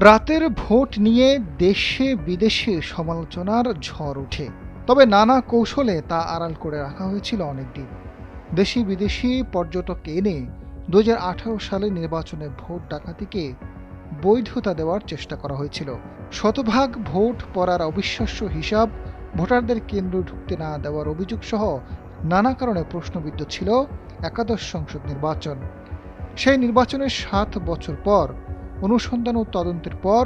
রাতের ভোট নিয়ে দেশে বিদেশে সমালোচনার ঝড় ওঠে। তবে নানা কৌশলে তা আড়াল করে রাখা হয়েছিল অনেকদিন। দেশি বিদেশি পর্যটক এনে ২০১৮ সালে নির্বাচনে ভোট ডাকাতিকে বৈধতা দেওয়ার চেষ্টা করা হয়েছিল। শতভাগ ভোট পড়ার অবিশ্বাস্য হিসাব, ভোটারদের কেন্দ্রে ঢুকতে না দেওয়ার অভিযোগ সহ নানা কারণে প্রশ্নবিদ্ধ ছিল একাদশ সংসদ নির্বাচন। সেই নির্বাচনের ৭ বছর পর অনুসন্ধান ও তদন্তের পর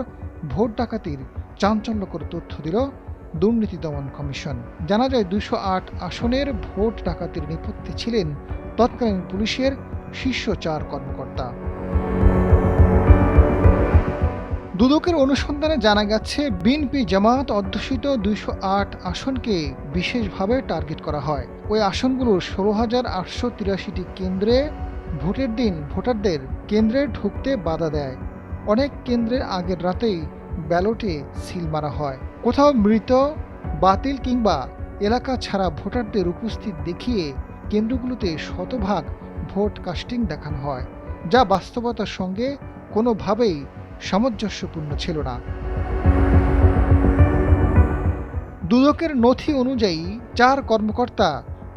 ভোট ডাকাতির চাঞ্চল্যকর তথ্য দিল দুর্নীতি দমন কমিশন। জানা যায় ২০৮ আসনের ভোট ডাকাতির নেপথ্যে ছিলেন তৎকালীন পুলিশের শীর্ষ ৪ কর্মকর্তা। দুদকের অনুসন্ধানে জানা গেছে বিএনপি জামায়াত অধ্যুষিত ২০৮ আসনকে বিশেষভাবে টার্গেট করা হয়। ওই আসনগুলোর ১৬,৮৮৩টি কেন্দ্রে ভোটের দিন ভোটারদের কেন্দ্রে ঢুকতে বাধা দেয়। অনেক কেন্দ্রের আগের রাতেই ব্যালটে সিল মারা হয়। কোথাও মৃত, বাতিল কিংবা এলাকা ছাড়া ভোটারদের উপস্থিত দেখিয়ে কেন্দ্রগুলোতে শতভাগ ভোট কাস্টিং দেখানো হয়, যা বাস্তবতার সঙ্গে কোনোভাবেই সামঞ্জস্যপূর্ণ ছিল না। দুদকের নথি অনুযায়ী ৪ কর্মকর্তা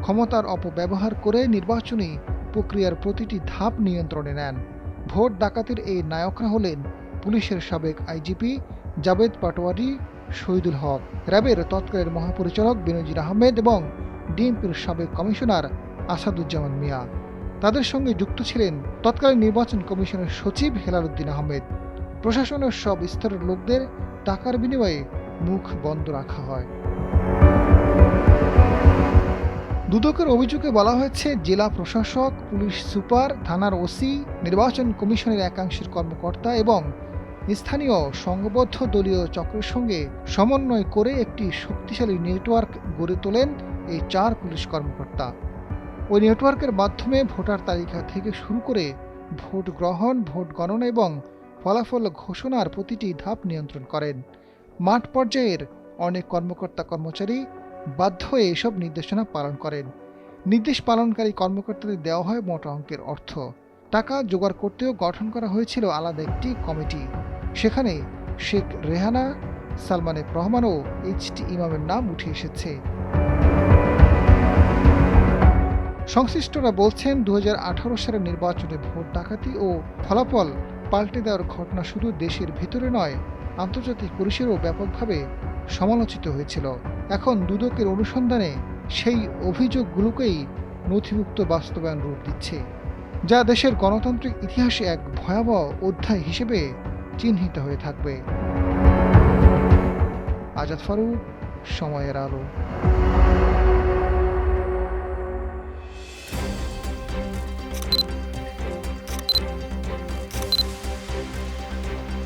ক্ষমতার অপব্যবহার করে নির্বাচনী প্রক্রিয়ার প্রতিটি ধাপ নিয়ন্ত্রণে নেন। ভোট ডাকাতির এই নায়করা হলেন পুলিশের সাবেক আইজিপি জাবেদ পাটোয়ারি, শহীদুল হক, র্যাবের তৎকালীন মহাপরিচালক বেনজির আহমেদ এবং ডিএমপির সাবেক কমিশনার আসাদুজ্জামান মিয়া। তাদের সঙ্গে যুক্ত ছিলেন তৎকালীন নির্বাচন কমিশনের সচিব হেলাল উদ্দিন আহমেদ। প্রশাসনের সব স্তরের লোকদের টাকার বিনিময়ে মুখ বন্ধ রাখা হয়। দুদকের অভিযোগে বলা হয়েছে, জেলা প্রশাসক, পুলিশ সুপার, থানার ওসি, নির্বাচন কমিশনের একাংশের কর্মকর্তা এবং স্থানীয় সংঘবদ্ধ দলীয় চক্রের সঙ্গে সমন্বয় করে একটি শক্তিশালী নেটওয়ার্ক গড়ে তোলেন এই ৪ পুলিশ কর্মকর্তা। ওই নেটওয়ার্কের মাধ্যমে ভোটার তালিকা থেকে শুরু করে ভোট গ্রহণ, ভোট গণনা এবং ফলাফল ঘোষণার প্রতিটি ধাপ নিয়ন্ত্রণ করেন। মাঠ পর্যায়ের অনেক কর্মকর্তা কর্মচারী বাধ্য হয়ে এসব নির্দেশনা পালন করেন। নির্দেশ পালনকারী কর্মকর্তাদের দেওয়া হয় মোটা অঙ্কের অর্থ। টাকা জোগাড় করতেও গঠন করা হয়েছিল আলাদা একটি কমিটি। সেখানে শেখ রেহানা, সালমান এফ রহমান ও এইচ.টি. ইমামের নাম উঠে এসেছে। সংশ্লিষ্টরা বলছেন, ২০১৮ সালের নির্বাচনে ভোট ডাকাতি ও ফলাফল পাল্টে দেওয়ার ঘটনা শুধু দেশের ভিতরে নয়, আন্তর্জাতিক পরিসরেও ব্যাপকভাবে সমালোচিত হয়েছিল। এখন দুদকের অনুসন্ধানে সেই অভিযোগগুলোকেই নথিভুক্ত বাস্তবায়ন রূপ দিচ্ছে, যা দেশের গণতান্ত্রিক ইতিহাসে এক ভয়াবহ অধ্যায় হিসেবে চিহ্নিত হয়ে থাকবে। আজাদ ফারুক, সময়ের আলো।